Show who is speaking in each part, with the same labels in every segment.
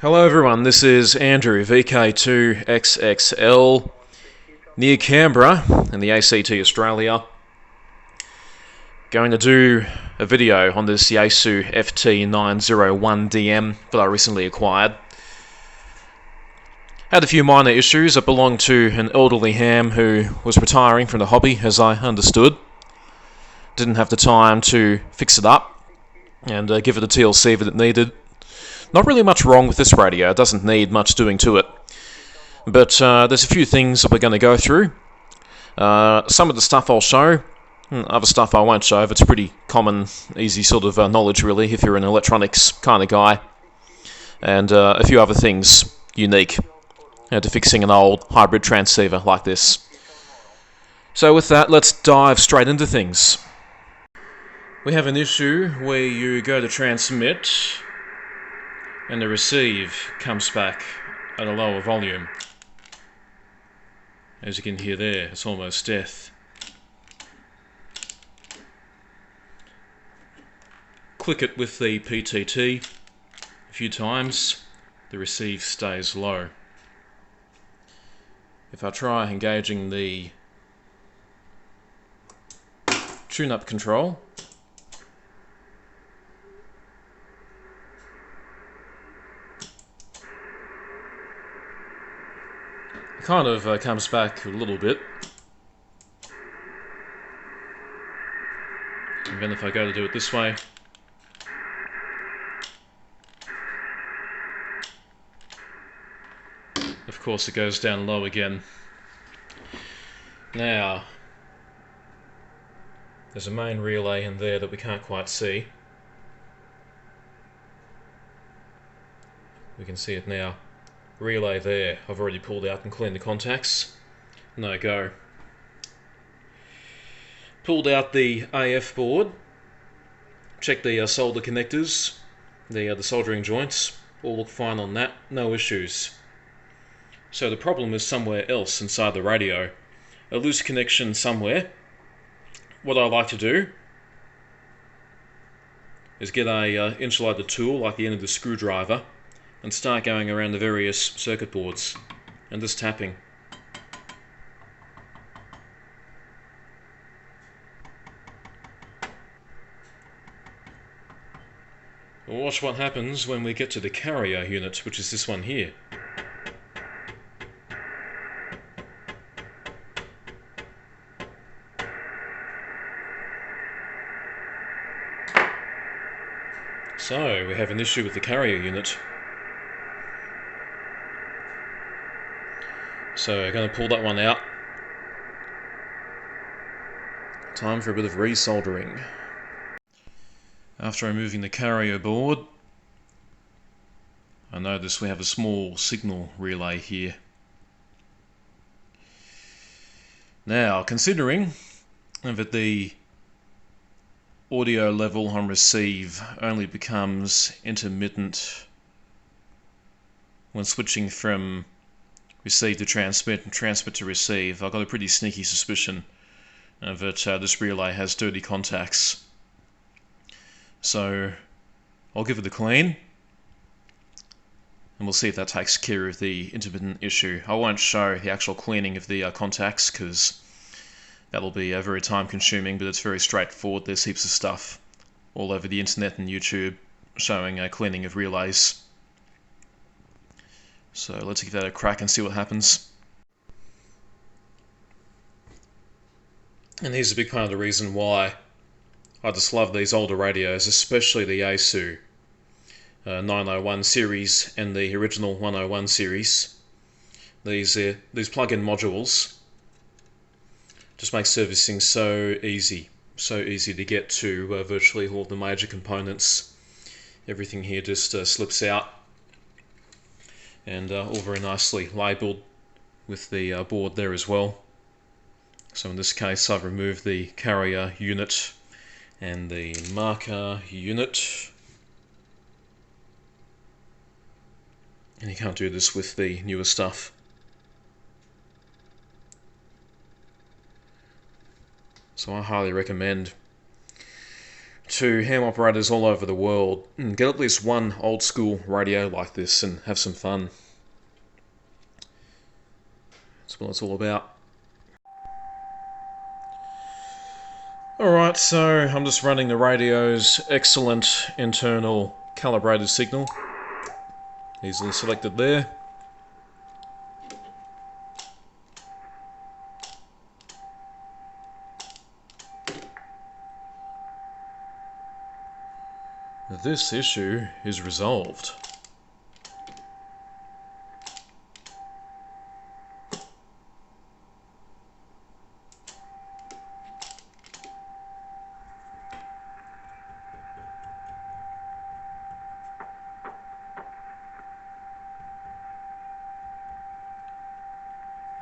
Speaker 1: Hello everyone, this is Andrew, VK2XXL, near Canberra in the ACT Australia. Going to do a video on this Yaesu FT-901DM that I recently acquired. Had a few minor issues. It belonged to an elderly ham who was retiring from the hobby, as I understood. Didn't have the time to fix it up and give it the TLC that it needed. Not really much wrong with this radio, it doesn't need much doing to it. But there's a few things that we're going to go through. Some of the stuff I'll show, other stuff I won't show. It's pretty common, easy sort of knowledge really, if you're an electronics kind of guy. And a few other things unique to fixing an old hybrid transceiver like this. So with that, let's dive straight into things. We have an issue where you go to transmit and the receive comes back at a lower volume. As you can hear there, it's almost death. Click it with the PTT a few times, the receive stays low. If I try engaging the tune-up control, it kind of comes back a little bit. And then if I go to do it this way, of course it goes down low again. Now, there's a main relay in there that we can't quite see. We can see it now. Relay there, I've already pulled out and cleaned the contacts. No go. Pulled out the AF board. Checked the solder connectors, the soldering joints. All look fine on that, no issues. So the problem is somewhere else inside the radio. A loose connection somewhere. What I like to do is get a insulated tool like the end of the screwdriver and start going around the various circuit boards and just tapping. Watch what happens when we get to the carrier unit, which is this one here. So, we have an issue with the carrier unit. So, I'm going to pull that one out. Time for a bit of resoldering. After removing the carrier board, I notice we have a small signal relay here. Now, considering that the audio level on receive only becomes intermittent when switching from receive to transmit and transmit to receive, I've got a pretty sneaky suspicion that this relay has dirty contacts. So I'll give it a clean and we'll see if that takes care of the intermittent issue. I won't show the actual cleaning of the contacts because that'll be very time consuming, but it's very straightforward. There's heaps of stuff all over the internet and YouTube showing cleaning of relays. So let's give that a crack and see what happens. And here's a big part of the reason why I just love these older radios, especially the Yaesu 901 series and the original 101 series. These plug-in modules just make servicing so easy to get to virtually all the major components. Everything here just slips out and all very nicely labelled with the board there as well. So in this case I've removed the carrier unit and the marker unit, and you can't do this with the newer stuff. So I highly recommend to ham operators all over the world, get at least one old school radio like this and have some fun. That's what it's all about. Alright, so I'm just running the radio's excellent internal calibrated signal. Easily selected there. This issue is resolved.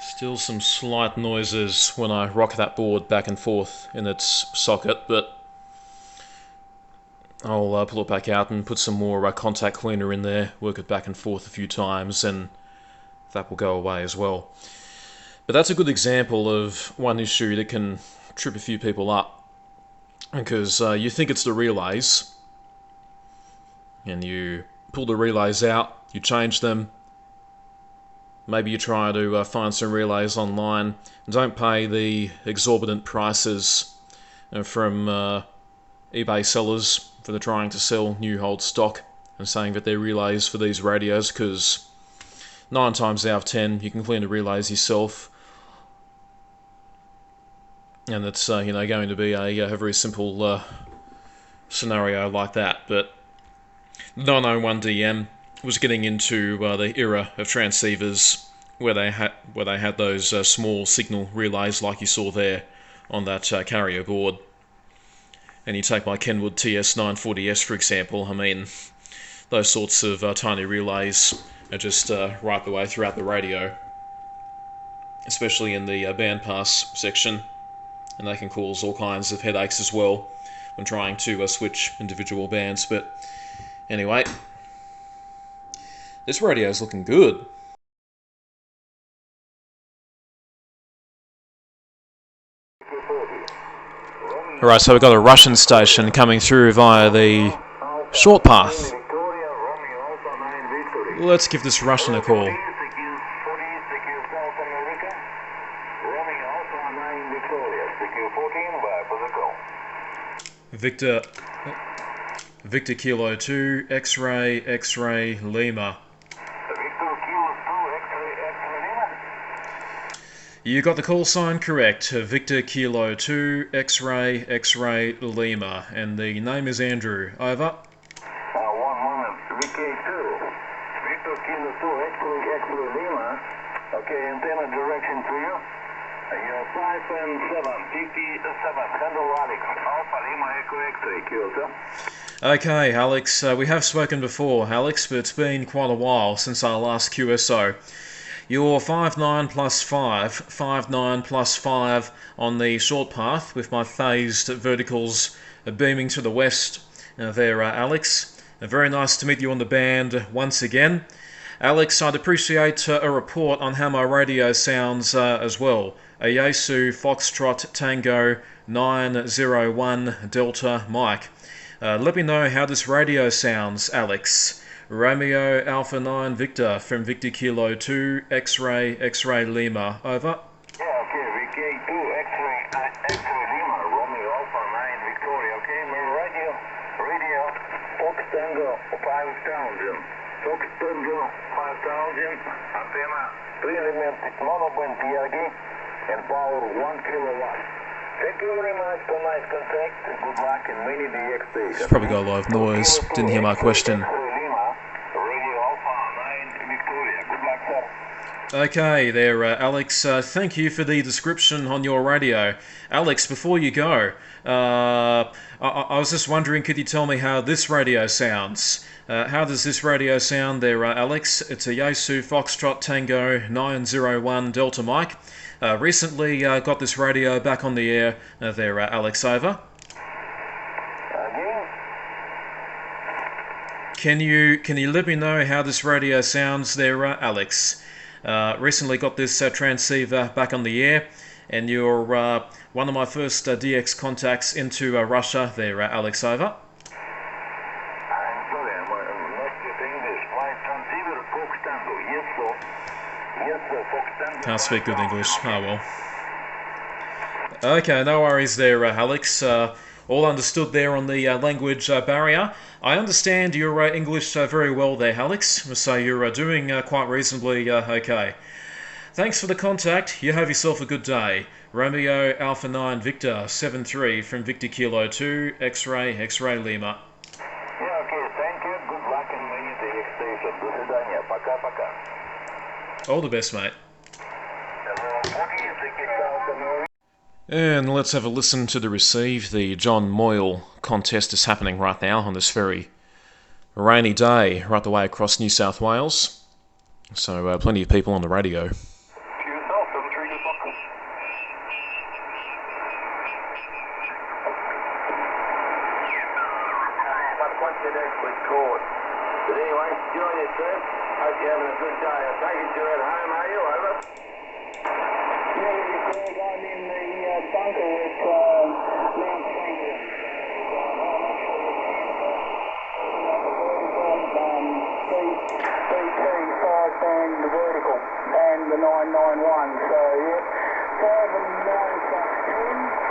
Speaker 1: Still some slight noises when I rock that board back and forth in its socket, but I'll pull it back out and put some more contact cleaner in there, work it back and forth a few times, and that will go away as well. But that's a good example of one issue that can trip a few people up, because you think it's the relays, and you pull the relays out, you change them. Maybe you try to find some relays online. Don't pay the exorbitant prices from eBay sellers for the trying to sell new old stock and saying that they're relays for these radios, because 9 times out of 10 you can clean the relays yourself, and it's going to be a very simple scenario like that. But 901DM was getting into the era of transceivers where they had those small signal relays like you saw there on that carrier board. And you take my Kenwood TS940S for example. I mean, those sorts of tiny relays are just right the way throughout the radio, especially in the bandpass section, and they can cause all kinds of headaches as well when trying to switch individual bands. But anyway, this radio is looking good. Alright, so we've got a Russian station coming through via the short path. Let's give this Russian a call. Victor Kilo 2, X-ray Lima. You got the call sign correct. Victor Kilo 2, X-ray Lima. And the name is Andrew. Over.
Speaker 2: 1 moment. VK2. Victor Kilo 2, X-ray Lima. Okay, antenna direction to you. You're 5 and 7. 57. Handle Alex. Alpha Lima Echo X-ray. Kilo,
Speaker 1: Okay, Alex. We have spoken before, Alex, but it's been quite a while since our last QSO. You're 59 plus 5 on the short path with my phased verticals beaming to the west there, Alex. Very nice to meet you on the band once again. Alex, I'd appreciate a report on how my radio sounds as well. A Yaesu Foxtrot Tango 901 Delta Mike. Let me know how this radio sounds, Alex. Romeo Alpha 9 Victor from Victor Kilo 2 X-ray Lima. Over.
Speaker 2: yeah, okay. VK2 X-ray Lima. Romeo Alpha 9 Victoria. Okay, my radio. Fox Tango 5000. Fox Tango 5000. Antenna 3-element monoband PRG and power 1 kilowatt. Thank you very much for nice contact. Good luck in many DX stations.
Speaker 1: It's probably got a lot of noise. Didn't hear my question. Okay there, Alex. Thank you for the description on your radio. Alex, before you go, I was just wondering, could you tell me how this radio sounds? How does this radio sound there, Alex? It's a Yaesu Foxtrot Tango 901 Delta Mike. Recently got this radio back on the air there, Alex. Over. Can you let me know how this radio sounds there, Alex? Recently got this transceiver back on the air, And you're one of my first DX contacts into Russia there, Alex, over.
Speaker 2: I'm sorry, I'm not just English. Flight transceiver, Fox Tango. Yes, sir. Yes, sir, Fox Tango.
Speaker 1: Can't speak good English. Oh well. Okay, no worries there, Alex. All understood there on the language barrier. I understand your English very well there, Alex, so you're doing quite reasonably okay. Thanks for the contact. You have yourself a good day. Romeo Alpha 9 Victor 73 from Victor Kilo 2 X-Ray Lima.
Speaker 2: Yeah, okay, thank you. Good luck in the DX station. До свидания. Пока-пока.
Speaker 1: All the best, mate.
Speaker 2: Hello, 40,
Speaker 1: And let's have a listen to the receive. The John Moyle contest is happening right now on this very rainy day right the way across New South Wales. So plenty of people on the radio.
Speaker 2: But anyway, good on you, sir. Hope you're having a good day. I take it you're at home, are you? Over. Yeah, I'm in the bunker with Mount Franklin. C5 and the vertical and the 991. So, yeah, 5 and 9 plus 10.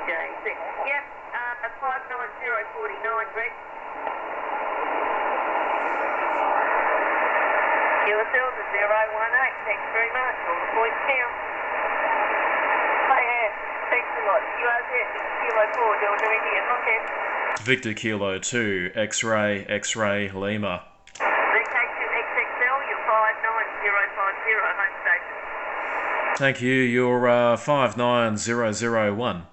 Speaker 2: GJC. Yep, 59049, Greg. QSL is 018. Thanks very much. All the points count. Hey, thanks a lot. QRZ, Kilo 4, Delta India, contact.
Speaker 1: Victor Kilo 2 X-Ray Lima.
Speaker 2: VK2XXL, you're 59050, home station.
Speaker 1: Thank you. You're 59001.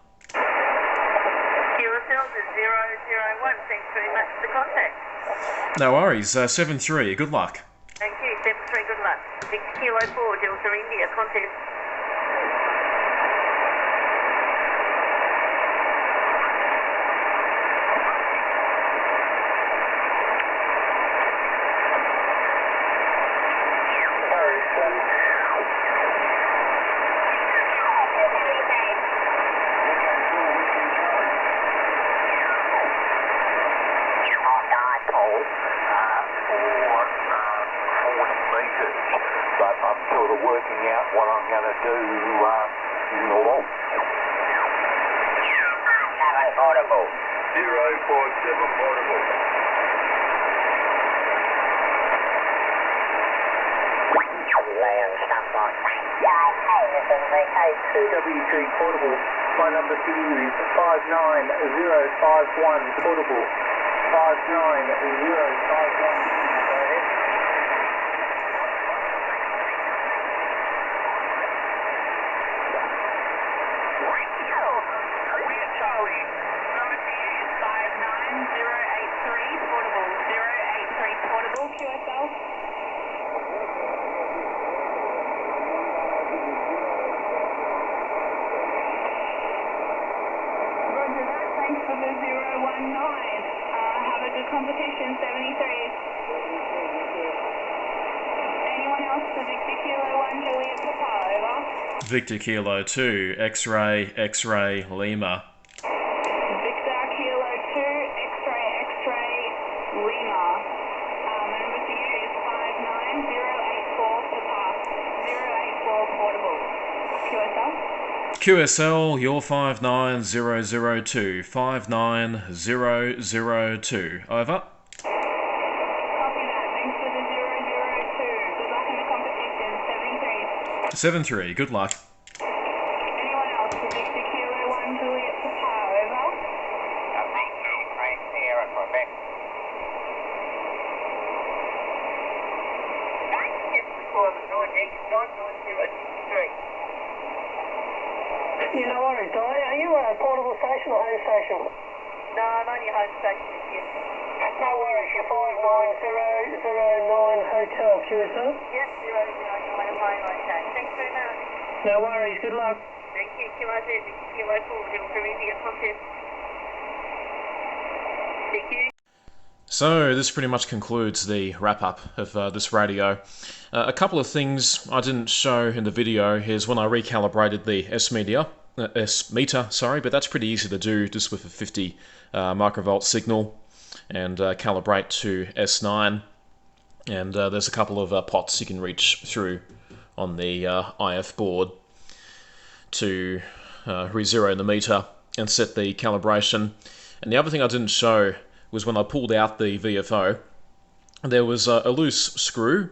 Speaker 2: QSL is 001. Thanks very much for the contact.
Speaker 1: No worries. 73. Good luck.
Speaker 2: Thank you. 73. Good luck. Victor Kilo 4, Delta India, contact. But I'm sort of working out what I'm going to do in the long. Portable. 047 portable. Land stuff like that. VK2W3 portable. My number to you is 59051 portable. 59051.
Speaker 3: Competition 73. Anyone else for Victor Kilo 1 Juliet Papa, over?
Speaker 1: Victor Kilo 2 X-Ray Lima.
Speaker 3: Victor Kilo 2 X-Ray Lima. My number for you is 59084 Papa. 084 portable. QSL?
Speaker 1: QSL, you're 59002. 59002. Over.
Speaker 3: Copy that. Thanks for the 002. Good luck in the competition. 73.
Speaker 1: 73. Good luck.
Speaker 3: Anyone else for Victor Kilo 1 Juliet Papa, over?
Speaker 2: Frank Sierra, Quebec.
Speaker 4: Yeah, no worries, Di. Are you a portable station or home station?
Speaker 3: No, I'm only home station this year.
Speaker 4: No worries, you're 59009 Hotel QSL.
Speaker 3: Yep, 009 home, okay. Thanks very much.
Speaker 4: No worries, good luck.
Speaker 3: Thank you, QRZ, Kilo 4, Delta India, contest. Thank you.
Speaker 1: So this pretty much concludes the wrap-up of this radio. A couple of things I didn't show in the video is when I recalibrated the S-meter, but that's pretty easy to do just with a 50 microvolt signal, and calibrate to S9. And there's a couple of pots you can reach through on the IF board to re-zero the meter and set the calibration. And the other thing I didn't show was when I pulled out the VFO, there was a loose screw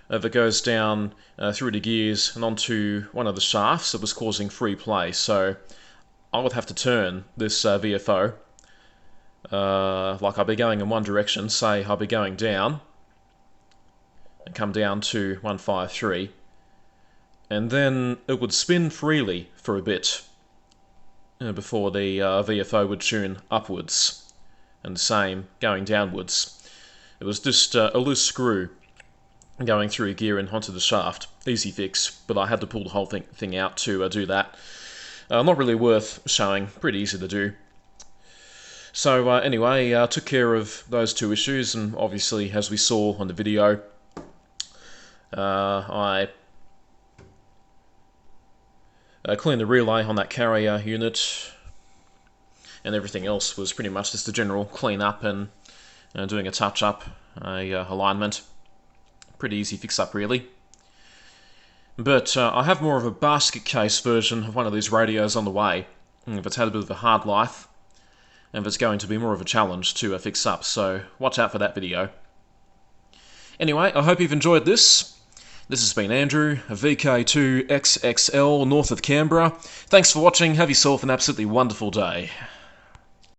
Speaker 1: that goes down through the gears and onto one of the shafts that was causing free play. So I would have to turn this VFO, like I'd be going in one direction, say I'd be going down, and come down to 153, and then it would spin freely for a bit before the VFO would tune upwards, and the same going downwards. It was just a loose screw going through a gear and onto the shaft. Easy fix, but I had to pull the whole thing out to do that. Not really worth showing, pretty easy to do. So anyway, took care of those two issues, and obviously, as we saw on the video, I cleaned the relay on that carrier unit, and everything else was pretty much just a general clean up and doing a touch up, alignment. Pretty easy fix up really. But I have more of a basket case version of one of these radios on the way, if it's had a bit of a hard life, and if it's going to be more of a challenge to fix up, so watch out for that video. Anyway, I hope you've enjoyed this. This has been Andrew, VK2XXL, north of Canberra. Thanks for watching, have yourself an absolutely wonderful day.